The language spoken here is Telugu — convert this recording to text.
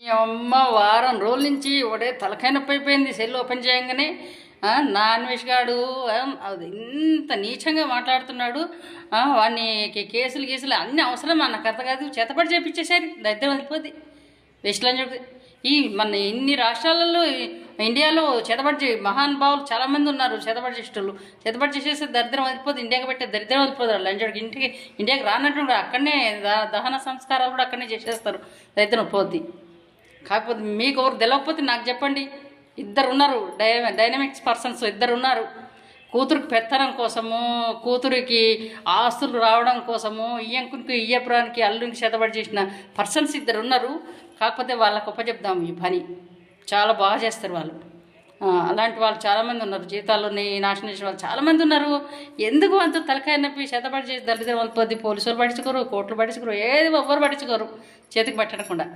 ఈ అమ్మ వారం రోజుల నుంచి ఒకటే తలకాయ నొప్పి అయిపోయింది. సెల్ ఓపెన్ చేయగానే నా అన్వేష్ గాడు అది ఇంత నీచంగా మాట్లాడుతున్నాడు. వాడిని కేసులు గీసులు అన్నీ అవసరం నాకు అర్థం కాదు. చేతపడి చేపించేసారు. దరిద్రం వెళ్ళిపోద్ది. వెస్ట్లని చెప్పి ఈ మన ఇన్ని రాష్ట్రాలలో ఇండియాలో చేతబడి మహానుభావులు చాలామంది ఉన్నారు. చేతబడి చేసేటోళ్ళు చేతబడి చేసేస్తే దరిద్రం వెళ్ళిపోద్ది. ఇండియాకి పెట్టే దరిద్రం వెళ్ళిపోతారు. లంచోడికి ఇండియాకి రానట్టు అక్కడనే దహన సంస్కారాలు కూడా అక్కడనే చేసేస్తారు. దరిద్రం పోద్ది. కాకపోతే మీకు ఎవరు తెలియకపోతే నాకు చెప్పండి. ఇద్దరు ఉన్నారు డైనమిక్స్ పర్సన్స్, ఇద్దరు ఉన్నారు. కూతురికి పెత్తనం కోసము, కూతురికి ఆస్తులు రావడం కోసము, ఇయ్యంకునికి ఇయ్యపురానికి అల్లునికి చేతబడి చేసిన పర్సన్స్ ఇద్దరు ఉన్నారు. కాకపోతే వాళ్ళకు చెప్దాం ఈ పని చాలా బాగా చేస్తారు వాళ్ళు. అలాంటి వాళ్ళు చాలామంది ఉన్నారు. జీతాలని నాశనం చేసిన వాళ్ళు చాలామంది ఉన్నారు. ఎందుకు అంత తలకాయ నొప్పి చేతబడి చేసి దళిత వాళ్ళ పోలీసులు పట్టించుకోరు, కోర్టులు పట్టించుకోరు, ఏది ఎవ్వరు పట్టించుకోరు చేతికి పట్టకుండా.